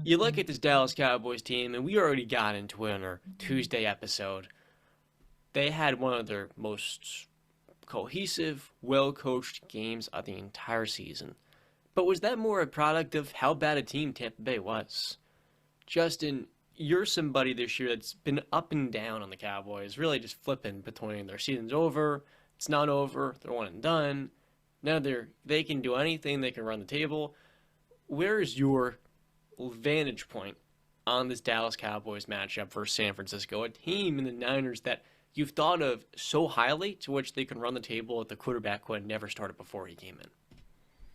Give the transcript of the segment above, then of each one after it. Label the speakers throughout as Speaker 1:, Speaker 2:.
Speaker 1: You look at this Dallas Cowboys team, and we already got into it on our Tuesday episode. They had one of their most cohesive, well coached games of the entire season. But was that more a product of how bad a team Tampa Bay was? Justin, you're somebody this year that's been up and down on the Cowboys, really just flipping between their season's over, it's not over, they're one and done. Now they can do anything, they can run the table. Where is your vantage point on this Dallas Cowboys matchup versus San Francisco, a team in the Niners that you've thought of so highly, to which they can run the table at the quarterback who had never started before he came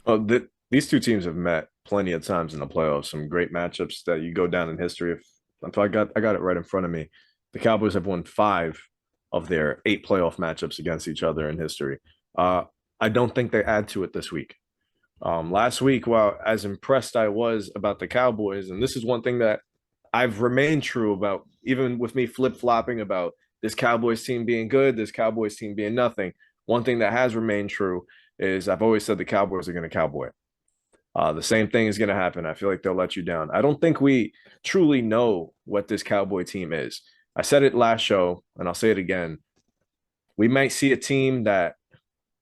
Speaker 1: in?
Speaker 2: These two teams have met plenty of times in the playoffs. Some great matchups that you go down in history. If I got it right in front of me, the Cowboys have won 5 of their 8 playoff matchups against each other in history. Uh, I don't think they add to it this week. Last week, while as impressed I was about the Cowboys, and this is one thing that I've remained true about, even with me flip flopping about this Cowboys team being good, this Cowboys team being nothing. One thing that has remained true is I've always said the Cowboys are going to cowboy. The same thing is going to happen. I feel like they'll let you down. I don't think we truly know what this Cowboy team is. I said it last show, and I'll say it again. We might see a team that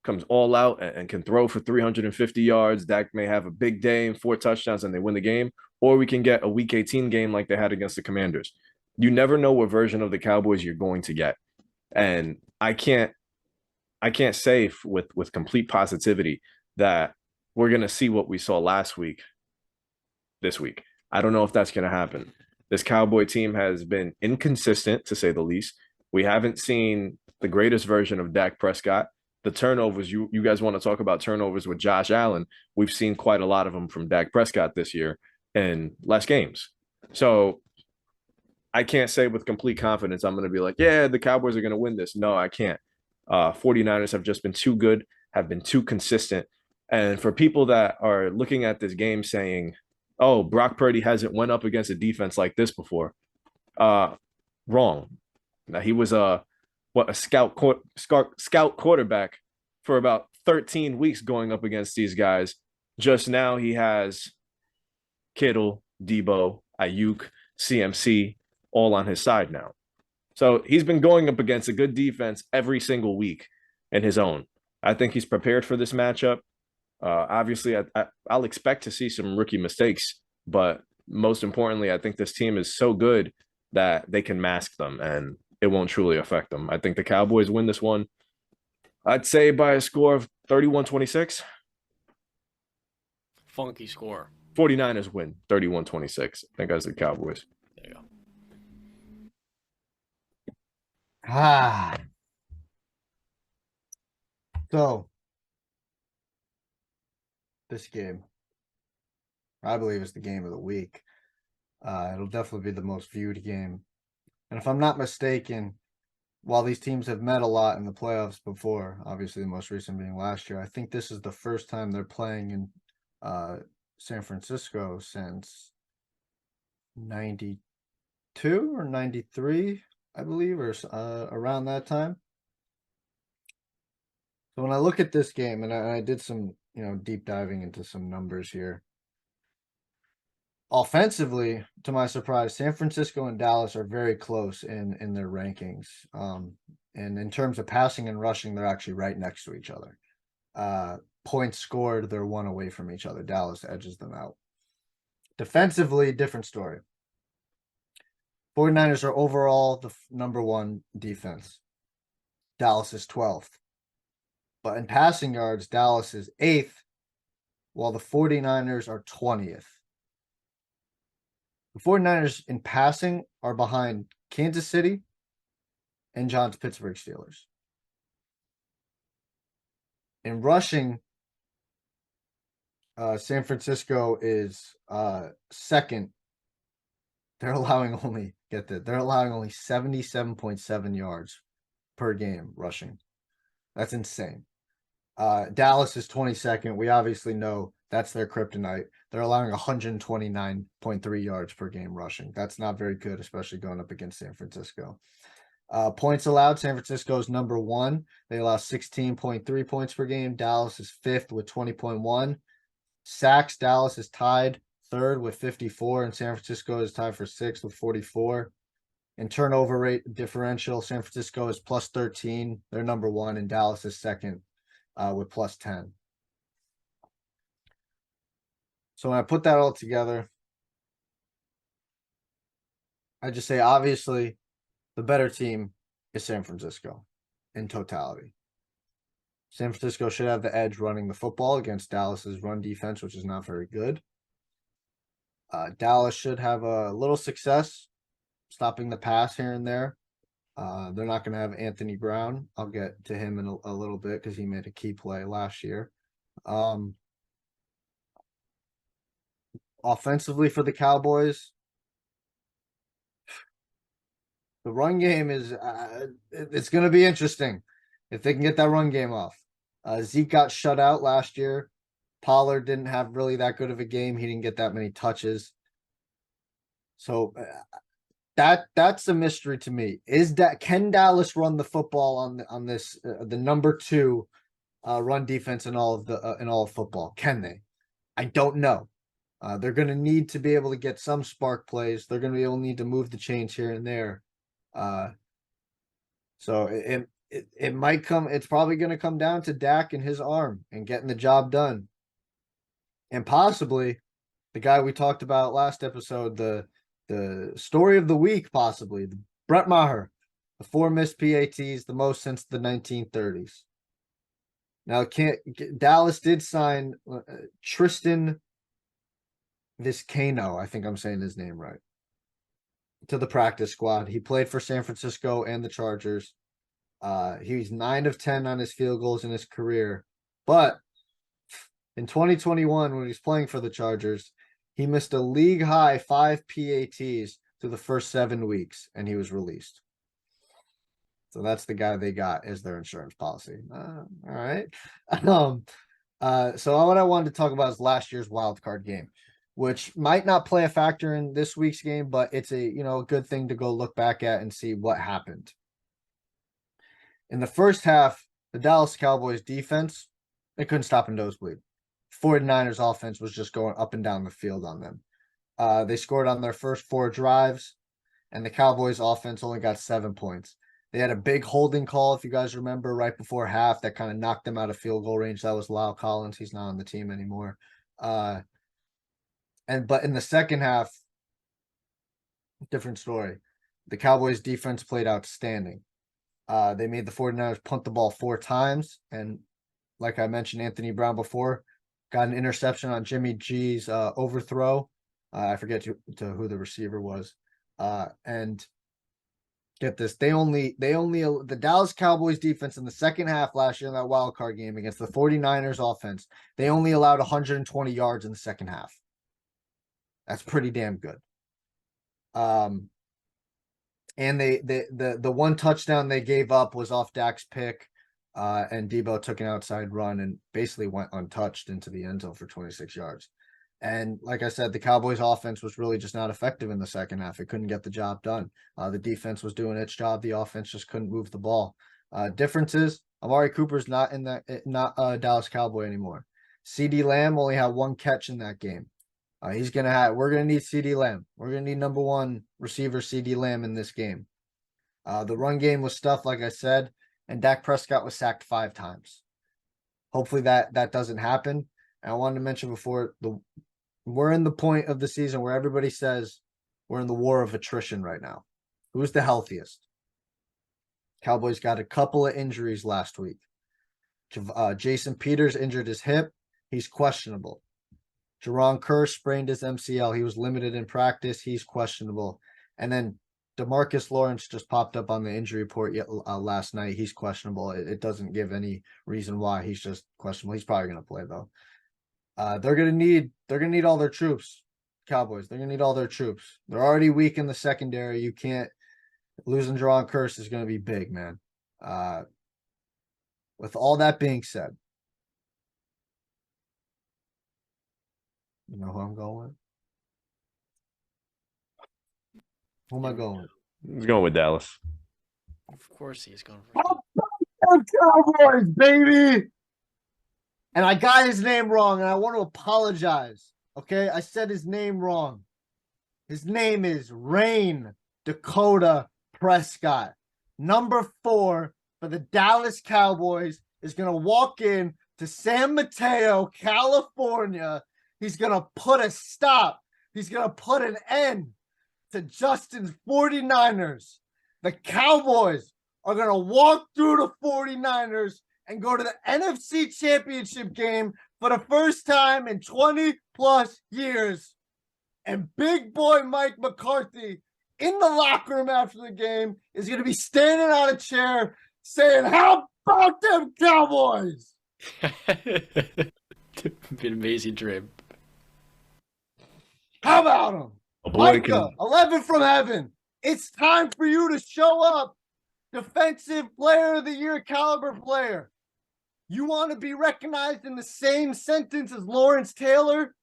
Speaker 2: comes all out and can throw for 350 yards. Dak may have a big day and 4 touchdowns and they win the game. Or we can get a week 18 game like they had against the Commanders. You never know what version of the Cowboys you're going to get. And I can't say with complete positivity that we're going to see what we saw last week this week. I don't know if that's going to happen. This Cowboy team has been inconsistent, to say the least. We haven't seen the greatest version of Dak Prescott. The turnovers, you guys want to talk about turnovers with Josh Allen. We've seen quite a lot of them from Dak Prescott this year in less games. So I can't say with complete confidence I'm going to be like, yeah, the Cowboys are going to win this. No, I can't. 49ers have just been too good, have been too consistent. And for people that are looking at this game saying, oh, Brock Purdy hasn't went up against a defense like this before, uh, wrong. Now, he was a scout quarterback for about 13 weeks going up against these guys. Just now he has Kittle, Debo, Ayuk, CMC all on his side now. So he's been going up against a good defense every single week in his own. I think he's prepared for this matchup. Obviously, I'll expect to see some rookie mistakes, but most importantly, I think this team is so good that they can mask them and it won't truly affect them. I think the Cowboys win this one. I'd say by a score of 31-26.
Speaker 1: Funky score.
Speaker 2: 49ers win 31-26. I think that's the Cowboys.
Speaker 1: There you go.
Speaker 3: Ah. So, this game, I believe, is the game of the week. It'll definitely be the most viewed game. And if I'm not mistaken, while these teams have met a lot in the playoffs before, obviously the most recent being last year, I think this is the first time they're playing in San Francisco since 92 or 93, I believe, or around that time. So when I look at this game, and I did some, deep diving into some numbers here. Offensively, to my surprise, San Francisco and Dallas are very close in their rankings. And in terms of passing and rushing, they're actually right next to each other. Points scored, they're one away from each other. Dallas edges them out. Defensively, different story. 49ers are overall the number one defense. Dallas is 12th. But in passing yards, Dallas is 8th, while the 49ers are 20th. The 49ers in passing are behind Kansas City and John's Pittsburgh Steelers. In rushing, San Francisco is second. They're allowing only 77.7 yards per game rushing. That's insane. Dallas is 22nd. We obviously know that's their kryptonite. They're allowing 129.3 yards per game rushing. That's not very good, especially going up against San Francisco. Points allowed, San Francisco is number 1. They allow 16.3 points per game. Dallas is 5th with 20.1. Sacks, Dallas is tied third with 54, and San Francisco is tied for sixth with 44. In turnover rate differential, San Francisco is plus 13. They're number one, and Dallas is second with plus 10. So when I put that all together, I just say, obviously, the better team is San Francisco in totality. San Francisco should have the edge running the football against Dallas's run defense, which is not very good. Dallas should have a little success stopping the pass here and there. They're not going to have Anthony Brown. I'll get to him in a little bit because he made a key play last year. Offensively for the Cowboys, the run game is it's going to be interesting if they can get that run game off. Zeke got shut out last year. Pollard didn't have really that good of a game. He didn't get that many touches. So that's a mystery to me. Can Dallas run the football on this the number 2 run defense in all of football? Can they? I don't know. They're going to need to be able to get some spark plays. They're going to be able to need to move the chains here and there. So it might come. It's probably going to come down to Dak and his arm and getting the job done, and possibly the guy we talked about last episode, the story of the week, possibly Brett Maher, the 4 missed PATs, the most since the 1930s. Now, Dallas did sign Tristan Vizcaino, I think I'm saying his name right, to the practice squad. He played for San Francisco and the Chargers. He's 9 of 10 on his field goals in his career. But in 2021, when he's playing for the Chargers, he missed a league high 5 PATs through the first 7 weeks, and he was released. So that's the guy they got as their insurance policy. All right. So what I wanted to talk about is last year's wild card game, which might not play a factor in this week's game, but it's a good thing to go look back at and see what happened. In the first half, the Dallas Cowboys defense, they couldn't stop a nosebleed. 49ers offense was just going up and down the field on them. They scored on their first 4 drives, and the Cowboys offense only got 7 points. They had a big holding call, if you guys remember, right before half that kind of knocked them out of field goal range. That was Lyle Collins. He's not on the team anymore. But in the second half, different story. The Cowboys defense played outstanding. They made the 49ers punt the ball 4 times. And like I mentioned, Anthony Brown before, got an interception on Jimmy G's overthrow. I forget to who the receiver was. And get this, the Dallas Cowboys defense in the second half last year in that wild card game against the 49ers offense, they only allowed 120 yards in the second half. That's pretty damn good. And the one touchdown they gave up was off Dak's pick, and Debo took an outside run and basically went untouched into the end zone for 26 yards. And like I said, the Cowboys offense was really just not effective in the second half. It couldn't get the job done. The defense was doing its job. The offense just couldn't move the ball. Difference is Amari Cooper's not a Dallas Cowboy anymore. CeeDee Lamb only had 1 catch in that game. We're going to need CeeDee Lamb. We're going to need number 1 receiver CeeDee Lamb in this game. The run game was stuffed, like I said, and Dak Prescott was sacked 5 times. Hopefully that doesn't happen. And I wanted to mention before, we're in the point of the season where everybody says we're in the war of attrition right now. Who's the healthiest? Cowboys got a couple of injuries last week. Jason Peters injured his hip. He's questionable. Jerron Kerr sprained his MCL. He was limited in practice. He's questionable. And then DeMarcus Lawrence just popped up on the injury report last night. He's questionable. It doesn't give any reason why. He's just questionable. He's probably going to play, though. They're gonna need all their troops. Cowboys, they're gonna need all their troops. They're already weak in the secondary. You can't losing Jerron Kerr is gonna be big, man. With all that being said, you know who I'm going with? Who am I going with?
Speaker 2: He's going with Dallas.
Speaker 1: Of course he's going for
Speaker 3: Cowboys, baby. And I got his name wrong, and I want to apologize Okay, I said his name wrong. His name is Rain Dakota Prescott. Number 4 for the Dallas Cowboys is going to walk in to San Mateo, California. He's going to put a stop. He's going to put an end to Justin's 49ers. The Cowboys are going to walk through the 49ers and go to the NFC Championship game for the first time in 20 plus years. And big boy Mike McCarthy in the locker room after the game is going to be standing on a chair saying, "How about them Cowboys?"
Speaker 1: Be an amazing dream.
Speaker 3: How about them?
Speaker 2: A boy can,
Speaker 3: Micah, 11 from heaven. It's time for you to show up. Defensive player of the year caliber player. You want to be recognized in the same sentence as Lawrence Taylor?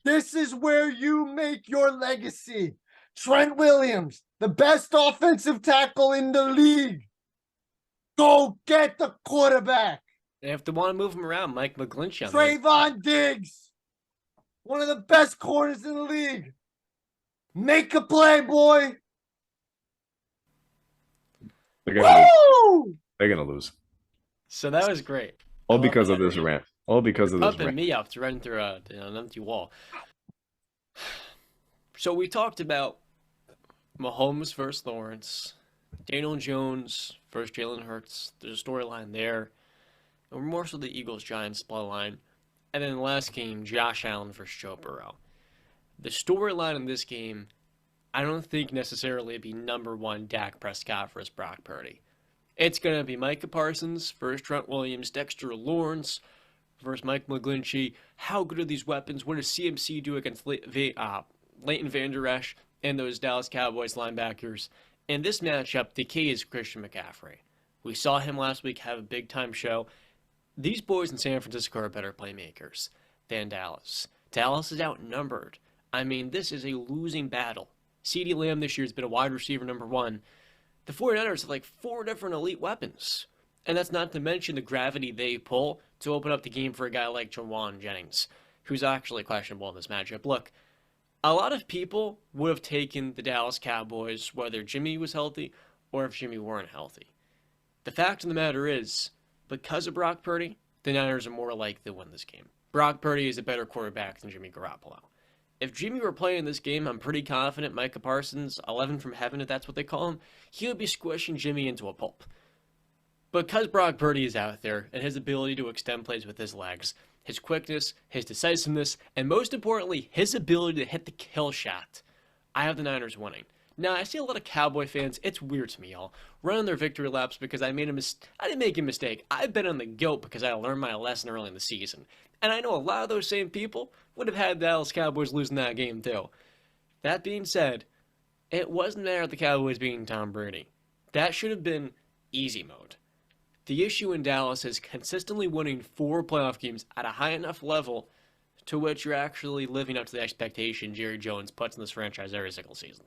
Speaker 3: This is where you make your legacy. Trent Williams, the best offensive tackle in the league. Go get the quarterback.
Speaker 1: And if they want to move him around, Mike McGlinchey.
Speaker 3: Trayvon Diggs, one of the best corners in the league. Make a play, boy.
Speaker 2: they're gonna lose.
Speaker 3: Woo!
Speaker 2: They're gonna lose.
Speaker 1: So that was great.
Speaker 2: All
Speaker 1: I love
Speaker 2: because
Speaker 1: the
Speaker 2: of this
Speaker 1: energy.
Speaker 2: rant. All because of this
Speaker 1: Pumping
Speaker 2: rant.
Speaker 1: me up to run through an empty wall. So we talked about Mahomes versus Lawrence, Daniel Jones versus Jalen Hurts. There's a storyline there. And more so the Eagles-Giants bloodline. And then the last game, Josh Allen versus Joe Burrow. The storyline in this game, I don't think necessarily be number 1 Dak Prescott versus Brock Purdy. It's going to be Micah Parsons versus Trent Williams, Dexter Lawrence versus Mike McGlinchey. How good are these weapons? What does CMC do against Leighton Vander Esch and those Dallas Cowboys linebackers? In this matchup, the key is Christian McCaffrey. We saw him last week have a big-time show. These boys in San Francisco are better playmakers than Dallas. Dallas is outnumbered. I mean, this is a losing battle. CeeDee Lamb this year has been a wide receiver number 1. The 49ers have like 4 different elite weapons. And that's not to mention the gravity they pull to open up the game for a guy like Jawan Jennings, who's actually questionable in this matchup. Look, a lot of people would have taken the Dallas Cowboys whether Jimmy was healthy or if Jimmy weren't healthy. The fact of the matter is, because of Brock Purdy, the Niners are more likely to win this game. Brock Purdy is a better quarterback than Jimmy Garoppolo. If Jimmy were playing this game, I'm pretty confident Micah Parsons, 11 from heaven if that's what they call him, he would be squishing Jimmy into a pulp. Because Brock Purdy is out there and his ability to extend plays with his legs, his quickness, his decisiveness, and most importantly, his ability to hit the kill shot, I have the Niners winning. Now, I see a lot of Cowboy fans, it's weird to me, y'all, running their victory laps because I didn't make a mistake. I've been on the goat because I learned my lesson early in the season. And I know a lot of those same people would have had the Dallas Cowboys losing that game too. That being said, it wasn't there the Cowboys being Tom Brady. That should have been easy mode. The issue in Dallas is consistently winning 4 playoff games at a high enough level to which you're actually living up to the expectation Jerry Jones puts in this franchise every single season.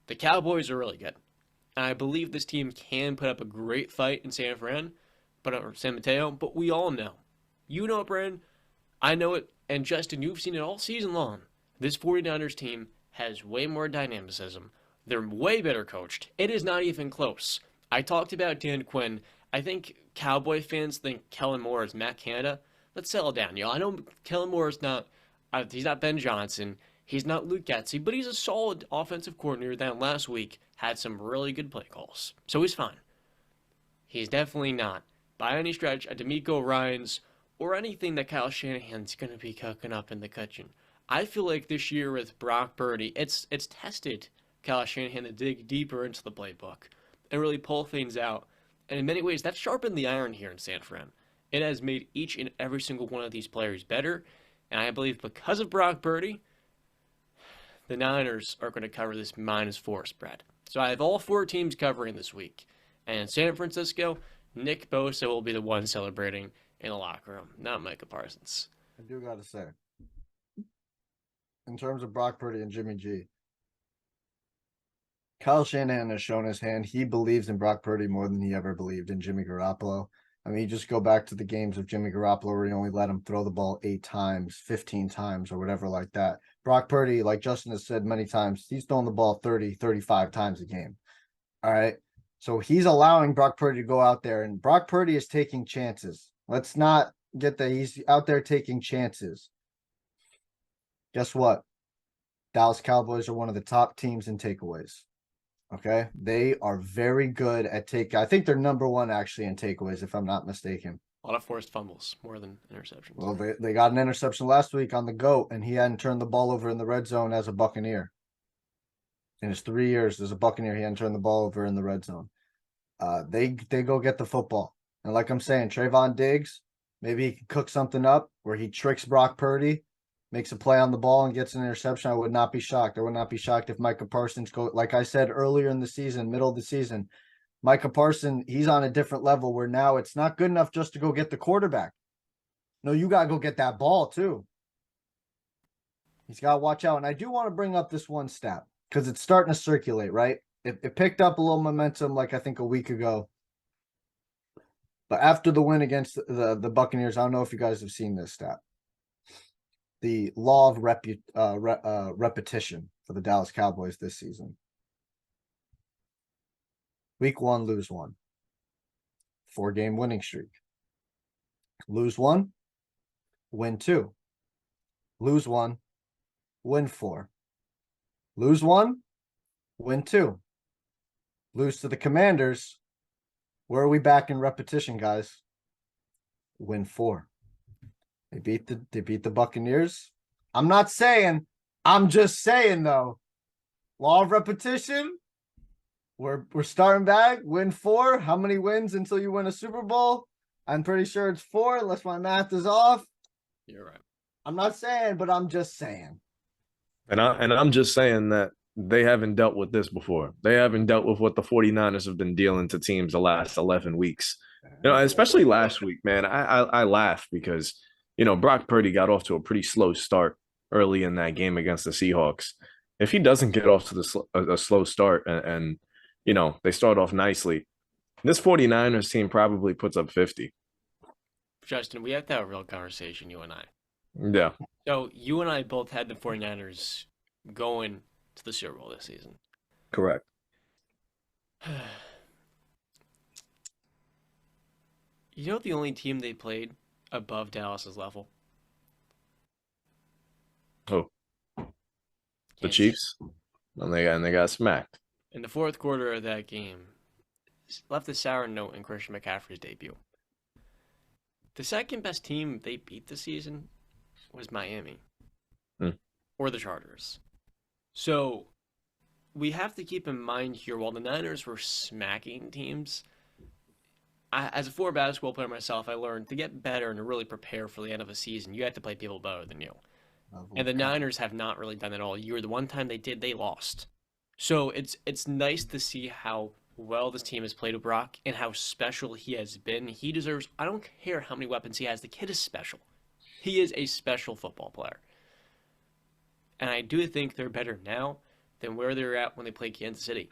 Speaker 1: The Cowboys are really good. And I believe this team can put up a great fight in San Mateo, but we all know. You know it, Brandon. I know it. And Justin, you've seen it all season long. This 49ers team has way more dynamicism. They're way better coached. It is not even close. I talked about Dan Quinn. I think Cowboy fans think Kellen Moore is Matt Canada. Let's settle down, y'all. I know Kellen Moore is not, he's not Ben Johnson. He's not Luke Getsy, but he's a solid offensive coordinator that last week had some really good play calls. So he's fine. He's definitely not, by any stretch, a D'Amico Ryans or anything that Kyle Shanahan's going to be cooking up in the kitchen. I feel like this year with Brock Purdy, it's tested Kyle Shanahan to dig deeper into the playbook and really pull things out. And in many ways, that's sharpened the iron here in San Fran. It has made each and every single one of these players better. And I believe because of Brock Purdy, the Niners are going to cover this -4 spread. So I have all 4 teams covering this week. And in San Francisco, Nick Bosa will be the one celebrating in the locker room, not Micah Parsons.
Speaker 3: I do got to say, in terms of Brock Purdy and Jimmy G, Kyle Shanahan has shown his hand. He believes in Brock Purdy more than he ever believed in Jimmy Garoppolo. I mean, you just go back to the games of Jimmy Garoppolo where he only let him throw the ball 8 times, 15 times, or whatever like that. Brock Purdy, like Justin has said many times, he's throwing the ball 30, 35 times a game. All right. So he's allowing Brock Purdy to go out there, and Brock Purdy is taking chances. Let's not get that he's out there taking chances. Guess what? Dallas Cowboys are one of the top teams in takeaways. Okay. They are very good at I think they're number one actually in takeaways, if I'm not mistaken.
Speaker 1: A lot of forced fumbles, more than interceptions.
Speaker 3: Well, they got an interception last week on the GOAT, and he hadn't turned the ball over in the red zone as a Buccaneer. In his 3 years as a Buccaneer, he hadn't turned the ball over in the red zone. They go get the football. And like I'm saying, Trayvon Diggs, maybe he can cook something up where he tricks Brock Purdy, makes a play on the ball and gets an interception. I would not be shocked. I would not be shocked if Micah Parsons like I said earlier in the season, middle of the season, Micah Parsons, he's on a different level where now it's not good enough just to go get the quarterback. No, you got to go get that ball too. He's got to watch out. And I do want to bring up this one stat because it's starting to circulate, right? It picked up a little momentum like I think a week ago. But after the win against the Buccaneers, I don't know if you guys have seen this stat. The law of repetition for the Dallas Cowboys this season. Week 1, lose 1. 4-game winning streak. Lose 1, win 2. Lose 1, win 4. Lose 1, win 2. Lose to the Commanders. Where are we back in repetition, guys? Win 4. They beat the Buccaneers. I'm just saying though. Law of repetition. We're starting back. Win 4. How many wins until you win a Super Bowl? I'm pretty sure it's 4, unless my math is off.
Speaker 1: You're right.
Speaker 3: I'm not saying, but I'm just saying.
Speaker 2: And I'm just saying that they haven't dealt with this before. They haven't dealt with what the 49ers have been dealing to teams the last 11 weeks. Especially last week, man. I laugh because, Brock Purdy got off to a pretty slow start early in that game against the Seahawks. If he doesn't get off to a slow start and they start off nicely, this 49ers team probably puts up 50.
Speaker 1: Justin, we have to have a real conversation, you and I.
Speaker 2: Yeah.
Speaker 1: So you and I both had the 49ers going to the Super Bowl this season.
Speaker 2: Correct.
Speaker 1: You know the only team they played above Dallas's level?
Speaker 2: Oh. The Chiefs? And they got smacked.
Speaker 1: In the fourth quarter of that game, left a sour note in Christian McCaffrey's debut. The second best team they beat this season was Miami. Or the Chargers. So we have to keep in mind here, while the Niners were smacking teams, as a former basketball player myself, I learned to get better and to really prepare for the end of a season, you have to play people better than you. And the Niners have not really done that all year. The one time they did, they lost. So it's nice to see how well this team has played with Brock and how special he has been. He deserves, I don't care how many weapons he has, the kid is special. He is a special football player. And I do think they're better now than where they were at when they played Kansas City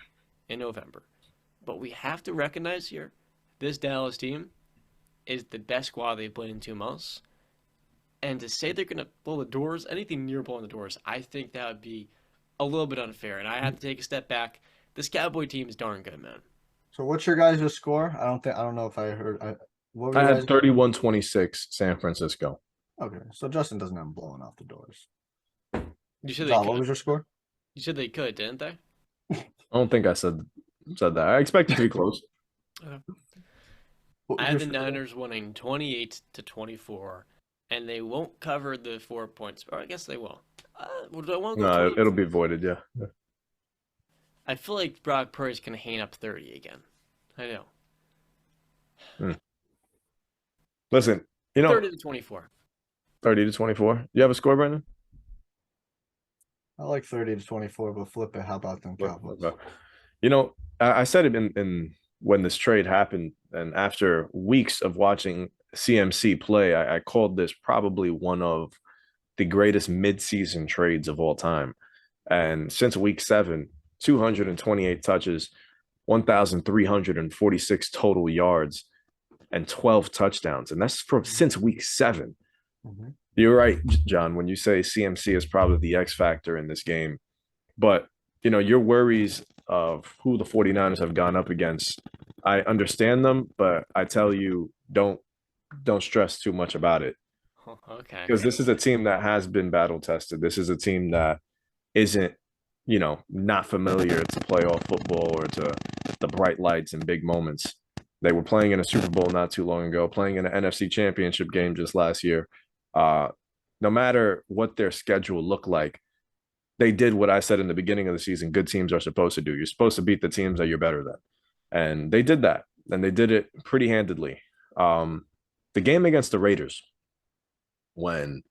Speaker 1: in November. But we have to recognize here, this Dallas team is the best squad they've played in 2 months. And to say they're going to blow the doors, anything near blowing the doors, I think that would be a little bit unfair. And I have to take a step back. This Cowboy team is darn good, man.
Speaker 3: So what's your guys' score? I don't know if I heard.
Speaker 2: I had 31-26 San Francisco.
Speaker 3: Okay, so Justin doesn't have them blowing off the doors.
Speaker 1: You said they
Speaker 3: What
Speaker 1: could.
Speaker 3: was your score?
Speaker 1: You said they could, didn't they?
Speaker 2: I don't think I said that. I expect it to be close.
Speaker 1: I have the Niners winning 28-24, and they won't cover the 4 points. Or I guess they will.
Speaker 2: No, it'll be voided, yeah.
Speaker 1: I feel like Brock Purdy's going to hang up 30 again. I know.
Speaker 2: Listen,
Speaker 1: 30-24.
Speaker 2: 30-24. You have a score, Brandon?
Speaker 3: I like 30-24, but flip it. How about them Cowboys?
Speaker 2: I said it in when this trade happened, and after weeks of watching CMC play, I called this probably one of the greatest midseason trades of all time. And since week 7, 228 touches, 1,346 total yards. and 12 touchdowns. And that's from since week 7.
Speaker 3: Mhm.
Speaker 2: You're right, John, when you say CMC is probably the X factor in this game. But, your worries of who the 49ers have gone up against, I understand them, but I tell you, don't stress too much about it.
Speaker 1: Okay.
Speaker 2: Because this is a team that has been battle tested. This is a team that isn't, not familiar to playoff football or to the bright lights and big moments. They were playing in a Super Bowl not too long ago, playing in an NFC Championship game just last year. No matter what their schedule looked like, they did what I said in the beginning of the season good teams are supposed to do. You're supposed to beat the teams that you're better than. And they did that. And they did it pretty handedly. The game against the Raiders, when,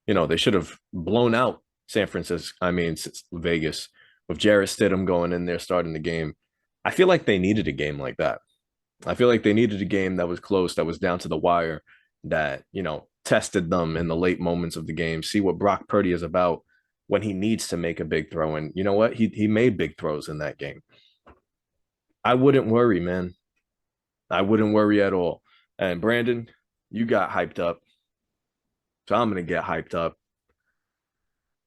Speaker 2: they should have blown out Vegas, with Jarrett Stidham going in there starting the game. I feel like they needed a game like that. I feel like they needed a game that was close, that was down to the wire, that, tested them in the late moments of the game, see what Brock Purdy is about when he needs to make a big throw. And you know what? He made big throws in that game. I wouldn't worry, man. I wouldn't worry at all. And Brandon, you got hyped up. So I'm going to get hyped up.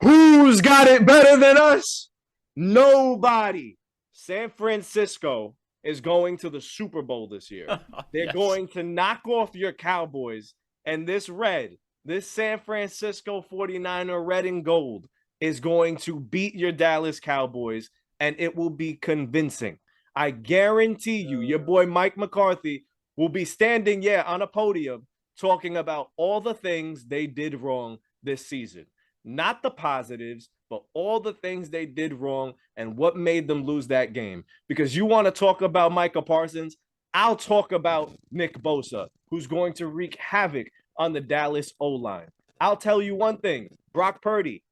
Speaker 2: Who's got it better than us? Nobody. San Francisco is going to the Super Bowl this year. They're
Speaker 1: Yes.
Speaker 2: going to knock off your Cowboys. And this San Francisco 49er red and gold is going to beat your Dallas Cowboys, and it will be convincing. I guarantee you, your boy Mike McCarthy will be standing, on a podium talking about all the things they did wrong this season. Not the positives, but all the things they did wrong and what made them lose that game. Because you want to talk about Micah Parsons, I'll talk about Nick Bosa, who's going to wreak havoc on the Dallas O-line. I'll tell you one thing, Brock Purdy,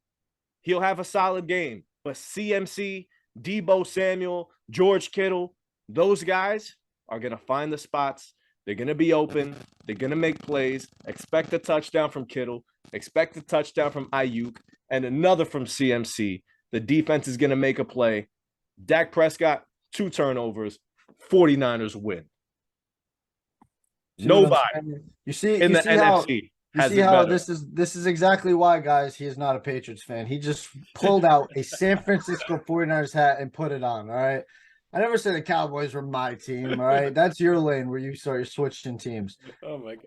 Speaker 2: he'll have a solid game, but CMC, Deebo Samuel, George Kittle, those guys are going to find the spots. They're going to be open. They're going to make plays. Expect a touchdown from Kittle. Expect a touchdown from Ayuk and another from CMC. The defense is going to make a play. Dak Prescott, 2 turnovers. 49ers win. Nobody
Speaker 3: You see
Speaker 2: in the
Speaker 3: how
Speaker 2: NFC
Speaker 3: you
Speaker 2: has
Speaker 3: see
Speaker 2: it
Speaker 3: how
Speaker 2: better.
Speaker 3: this is exactly why, guys, he is not a Patriots fan. He just pulled out a San Francisco 49ers hat and put it on. All right. I never said the Cowboys were my team. All right. That's your lane where you start switching teams.
Speaker 1: Oh my God.